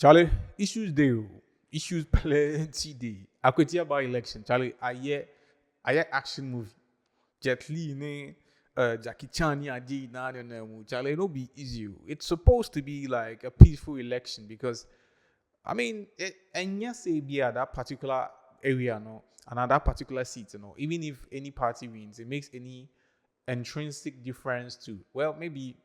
Charlie, issues there, issues plenty day. Akwatia by election, Charlie, I hear action movie. Jet Li ne Jackie Chan ni Aji na Charlie, it no be easy. It's supposed to be like a peaceful election because I mean, and yes, be at that particular area, no, and at that particular seat, even if any party wins, it makes any intrinsic difference too. Well, maybe,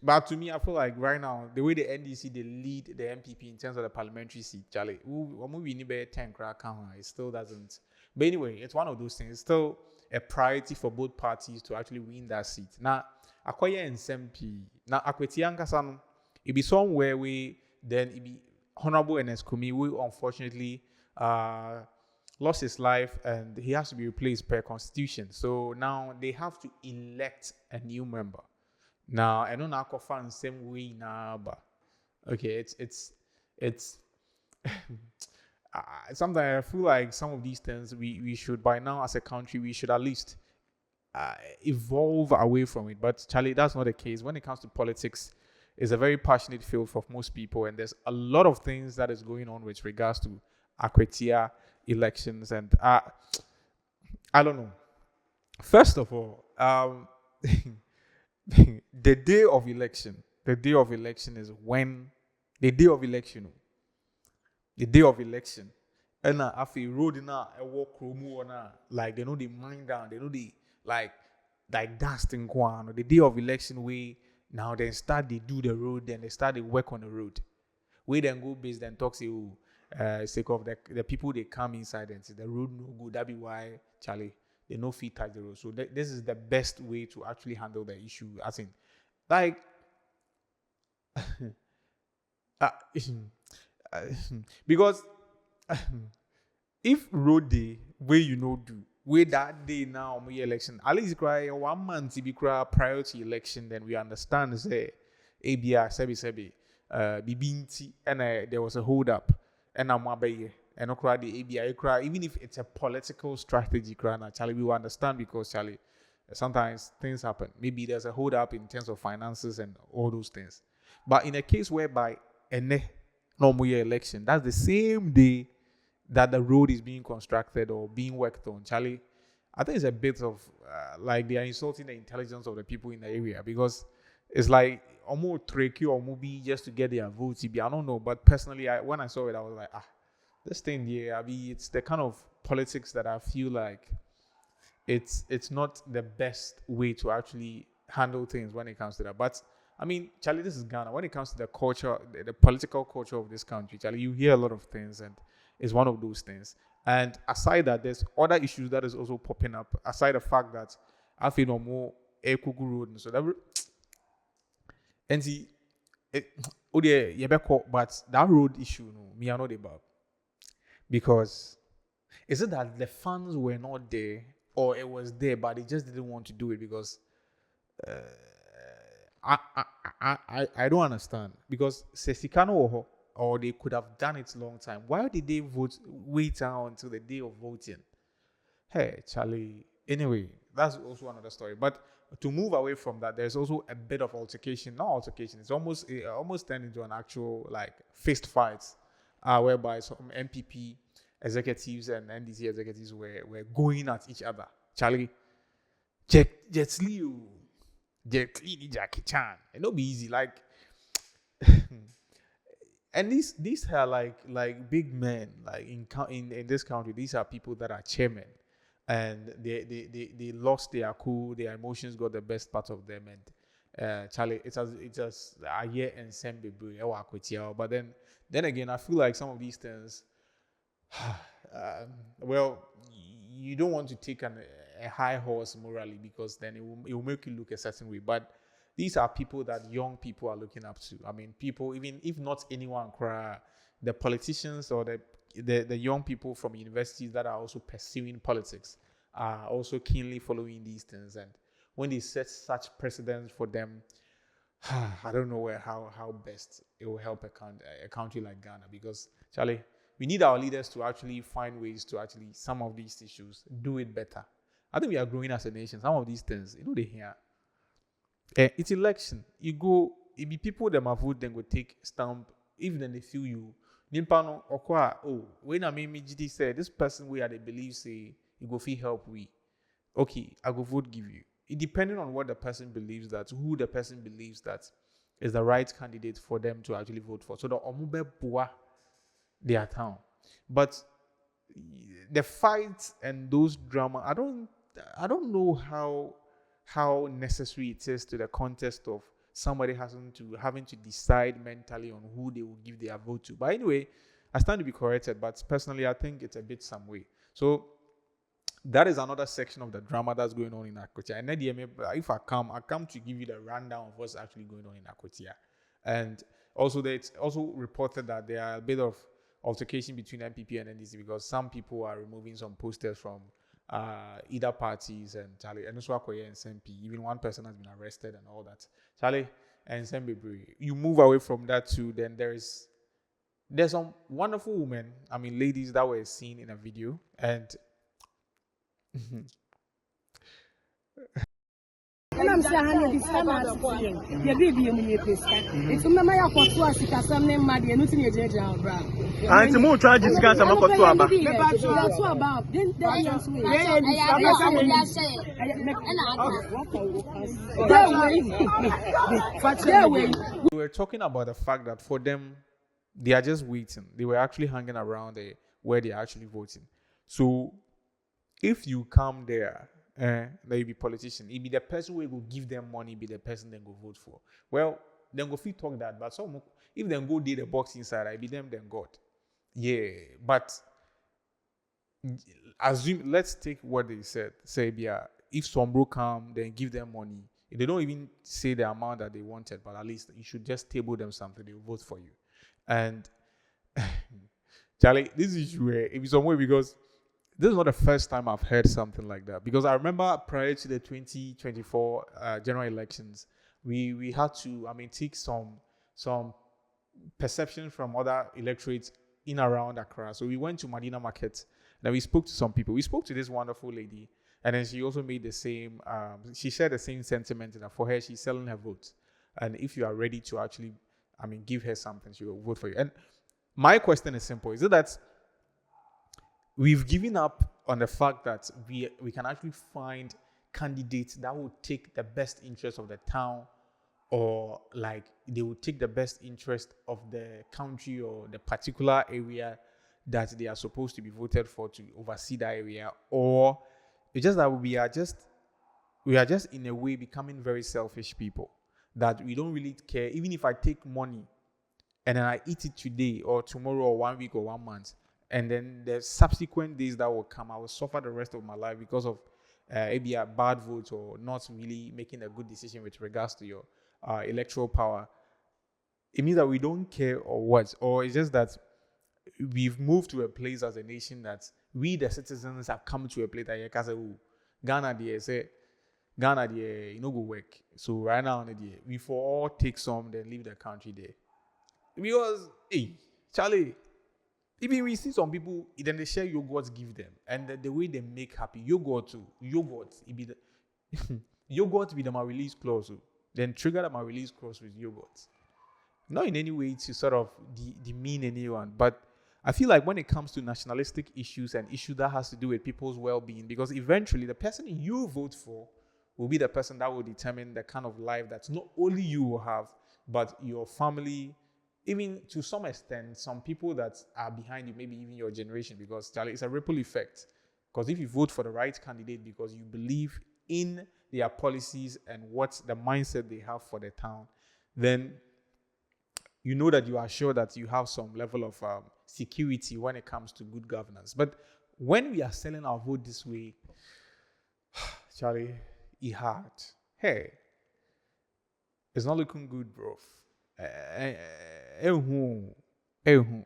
but to me, I feel like right now, the way the NDC they lead the MPP in terms of the parliamentary seat, Charlie, we need 10 crack, it still doesn't. But anyway, it's one of those things. It's still a priority for both parties to actually win that seat. Now, Akwatia and SMP, now Akwatia and Kasano, it be somewhere we then it be Honorable Ernest Kumi, who unfortunately lost his life and he has to be replaced per constitution. So now they have to elect a new member. Now I don't know how the same way now, but okay, it's sometimes I feel like some of these things we should by now as a country we should at least evolve away from it. But Charlie, that's not the case. When it comes to politics, it's a very passionate field for most people, and there's a lot of things that is going on with regards to Akwatia elections, and I don't know. First of all, the day of election is when the day of election, the day of election, and after road na a walk room na like they know the mind down, they know the like dusting kwan. The day of election we now then start they do the road, then they start they work on the road. We then go based then talk say sake of the people they come inside and say the road no good. That be why Charlie they no fit touch the road. So this is the best way to actually handle the issue. I think like uh, because if road day where you know do where that day now my election at least cry 1 month to be cry priority election, then we understand say ABR sebi bibinti and there was a hold up and I'm and cry the ABI cry even if it's a political strategy cry now Charlie we will understand because Charlie sometimes things happen, maybe there's a hold up in terms of finances and all those things, but in a case whereby a normal year election that's the same day that the road is being constructed or being worked on, Charlie, I think it's a bit of like they are insulting the intelligence of the people in the area because it's like almost tricky or movie just to get their votes. I don't know, but personally, when I saw it, I was like, this thing here, I mean, it's the kind of politics that I feel like it's not the best way to actually handle things when it comes to that. But I mean, Charlie, this is Ghana. When it comes to the culture, the political culture of this country, Charlie, you hear a lot of things, and it's one of those things. And aside that, there's other issues that is also popping up. Aside the fact that I feel no more Ekugu road, and so that and see, oh yeah, but that road issue, no, me are not about because is it that the funds were not there or it was there, but they just didn't want to do it because I don't understand because Sesikano or they could have done it long time. Why did they wait until the day of voting? Hey, Charlie. Anyway, that's also another story. But to move away from that, there's also a bit of altercation. Not altercation. It almost turned into an actual like fist fights, whereby some MPP executives and NDC executives were going at each other. Charlie, Jet Li, Jackie Chan. It'll be easy. Like, and these are like big men. Like in this country, these are people that are chairmen, and they lost their cool. Their emotions got the best part of them. And Charlie, it's just a year and same baby. But then again, I feel like some of these things. Well, you don't want to take a high horse morally because then it will make you look a certain way. But these are people that young people are looking up to. I mean, people, even if not anyone, the politicians or the young people from universities that are also pursuing politics are also keenly following these things. And when they set such precedents for them, I don't know how best it will help a country like Ghana because, Charlie, we need our leaders to actually find ways to actually some of these issues do it better. I think we are growing as a nation. Some of these things, they hear. It's election. You go, it be people that vote, then go take stamp even then they feel you. Nimpa no okwa oh when I mean me GD say this person where they believe say you go feel help we. Okay, I go vote give you. It depending on what the person believes that who the person believes that is the right candidate for them to actually vote for. So the omube bua their town. But the fights and those drama, I don't know how necessary it is to the context of somebody having to decide mentally on who they will give their vote to. But anyway, I stand to be corrected, but personally I think it's a bit some way. So that is another section of the drama that's going on in Akwatia. And then if I come to give you the rundown of what's actually going on in Akwatia. And also, it's also reported that there are a bit of altercation between MPP and NDC because some people are removing some posters from either parties and Charlie and also Akwatia and SMP. Even one person has been arrested and all that. Charlie and SMP, you move away from that too. Then there's some wonderful women, ladies that were seen in a video and. And I'm saying, this time I see you baby, you pesca. It's a mamma ya kwa tuwa sika samne madi enu tinye jeja bra. Anti mo try this guy sama kwa tuwa ba. That's what about. Then that's way. We were talking about the fact that for them, they are just waiting. They were actually hanging around where they are actually voting. So if you come there, there be politician. It be the person who will give them money, be the person they go vote for. Well, then go fit talk that, but some if they go do the box inside, I be them then God. Yeah, but let's take what they said. Say, yeah, if some bro come, then give them money. If they don't even say the amount that they wanted, but at least you should just table them something. They will vote for you. And Charlie, this is where if it's some way because. This is not the first time I've heard something like that because I remember prior to the 2024 general elections, we had to take some perception from other electorates in around Accra. So we went to Medina Market, then we spoke to some people. We spoke to this wonderful lady, and then she also made the same. She shared the same sentiment that for her she's selling her vote, and if you are ready to actually, give her something, she will vote for you. And my question is simple: is it that we've given up on the fact that we can actually find candidates that will take the best interest of the town or like they will take the best interest of the country or the particular area that they are supposed to be voted for to oversee that area, or it's just that we are just in a way becoming very selfish people that we don't really care. Even if I take money and then I eat it today or tomorrow or 1 week or 1 month, and then the subsequent days that will come, I will suffer the rest of my life because of maybe a bad vote or not really making a good decision with regards to your electoral power. It means that we don't care or what, or it's just that we've moved to a place as a nation that we, the citizens, have come to a place that you can say, oh, Ghana, you know, go work. So right now, we for all take some, then leave the country there. Because, hey, Charlie, even we see some people, then they share yogurt, give them, and the way they make happy yogurt, it be the yogurt with my release clause, then trigger my release clause with yogurt. Not in any way to sort of demean anyone, but I feel like when it comes to nationalistic issues and issues that has to do with people's well-being, because eventually the person you vote for will be the person that will determine the kind of life that not only you will have, but your family. Even to some extent, some people that are behind you, maybe even your generation, because Charlie, it's a ripple effect. Because if you vote for the right candidate because you believe in their policies and what the mindset they have for the town, then you know that you are sure that you have some level of security when it comes to good governance. But when we are selling our vote this way, Charlie, it hard. Hey, it's not looking good, bro.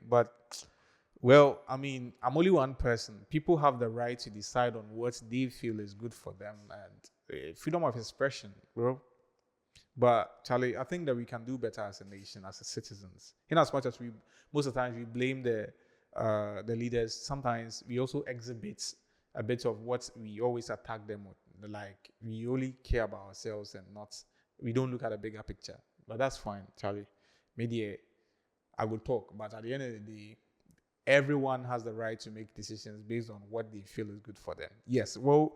But well, I'm only one person. People have the right to decide on what they feel is good for them and freedom of expression, bro. But Charlie, I think that we can do better as a nation, as citizens. In as much as most of the times we blame the leaders, sometimes we also exhibit a bit of what we always attack them with. Like we only care about ourselves and we don't look at a bigger picture. But that's fine, Charlie. Maybe I will talk. But at the end of the day, everyone has the right to make decisions based on what they feel is good for them. Yes. Well,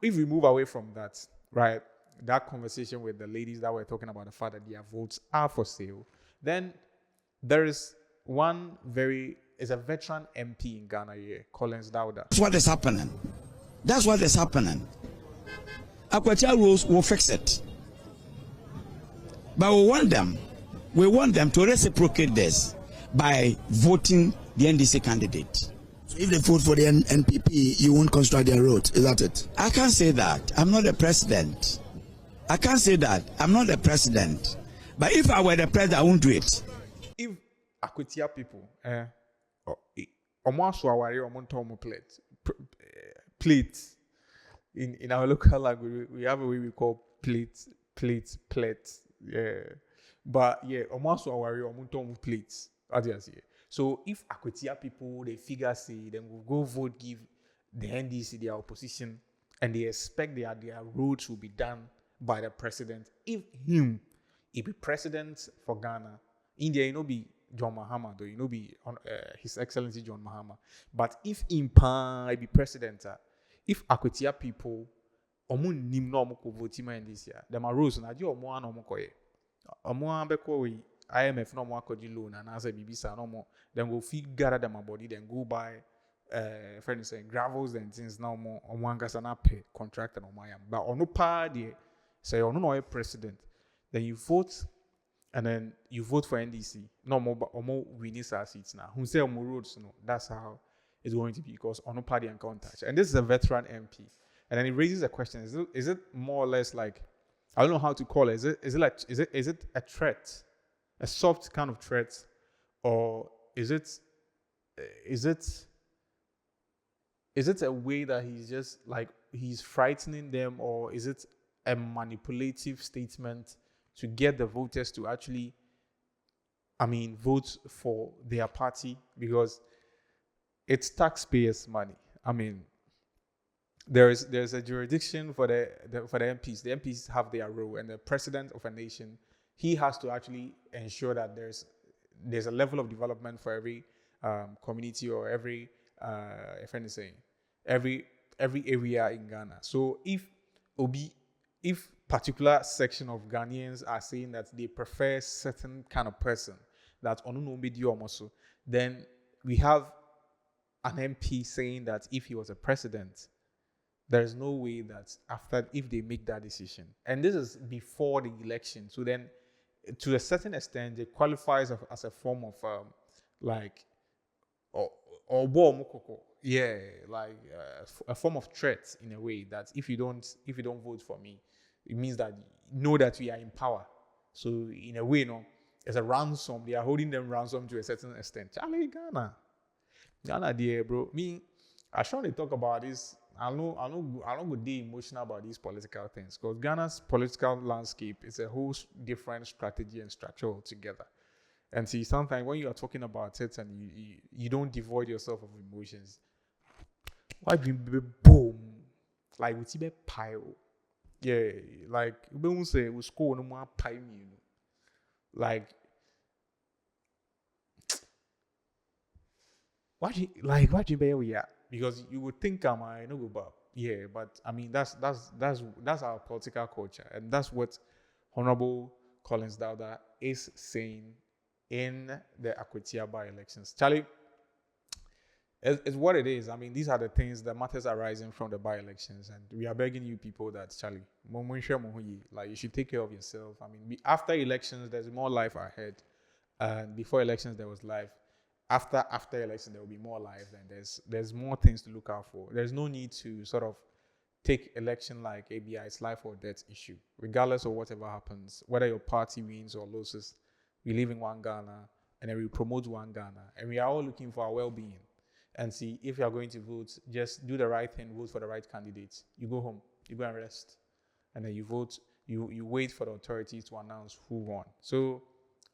if we move away from that, right, that conversation with the ladies that were talking about the fact that their votes are for sale, then there is one is a veteran MP in Ghana here, Collins Dowda. That's what is happening. That's what is happening. Akwatia rules will fix it. But we want them to reciprocate this by voting the NDC candidate. So if they vote for the NPP, you won't construct their roads. Is that it? I can't say that. I'm not the president. I can't say that. I'm not the president. But if I were the president, I won't do it. If Akwatia people, plate. In our local language, we have a way we call plate. Yeah. But yeah, almost our plates. So if Akwatia people, they figure say, then we'll go vote, give the NDC their opposition, and they expect their roads will be done by the president. If he be president for Ghana, India, be John Mahama, though, be His Excellency John Mahama. But if he be president, if Akwatia people, nim no mo vote in this year, them are rules na je omo an omo koye. Omo an be ko we IMF no mo akodi loan and as a bibisa no mo, then go gather them body, then go buy friends saying gravels and things now more omo angasa na pay contract and omo yam. But ono pa there say ono no president, then you vote and then you vote for NDC. No more omo winning seats now. Who say omo roads no, that's how it's going to be because ono party and contact. And this is a veteran MP. And then it raises a question: Is it more or less like, I don't know how to call it. Is it a threat, a soft kind of threat, or is it a way that he's just like he's frightening them, or is it a manipulative statement to get the voters to actually, vote for their party because it's taxpayers' money. There's a jurisdiction for the MPs. The MPs have their role, and the president of a nation, he has to actually ensure that there's a level of development for every community or every every area in Ghana. So if particular section of Ghanaians are saying that they prefer certain kind of person that also, then we have an MP saying that if he was a president, there's no way that if they make that decision, and this is before the election, so then to a certain extent it qualifies as a form of a form of threat in a way that if you don't vote for me, it means that know that we are in power. So in a way, it's a ransom. They are holding them ransom to a certain extent. Charlie, Ghana, dear bro. I sure they talk about this. I don't go deep emotional about these political things because Ghana's political landscape is a whole different strategy and structure altogether. And see, sometimes when you are talking about it and you don't devoid yourself of emotions, why be boom, like we see pile, yeah, like we won't say we score no more pile me, like. What you bear we are? Because you would think I know about but that's our political culture, and that's what Honorable Collins Dowda is saying in the Akwatia by-elections. Charlie, it's what it is. These are the things, the matters arising from the by-elections, and we are begging you people that Charlie, you should take care of yourself. After elections, there's more life ahead, and before elections there was life. After election, there will be more life, and there's more things to look out for. There's no need to sort of take election like ABI's life or death issue, regardless of whatever happens, whether your party wins or loses. We live in one Ghana, and then we promote one Ghana, and we are all looking for our well-being. And see, if you are going to vote, just do the right thing, vote for the right candidates. You go home, you go and rest, and then you vote. You wait for the authorities to announce who won. So,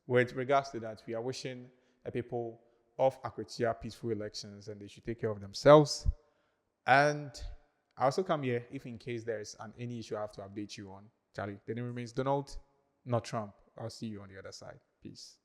with regards to that, we are wishing the people of Akwatia peaceful elections, and they should take care of themselves. And I also come here if in case there's any issue I have to update you on. Charlie, the name remains Donald, not Trump. I'll see you on the other side. Peace.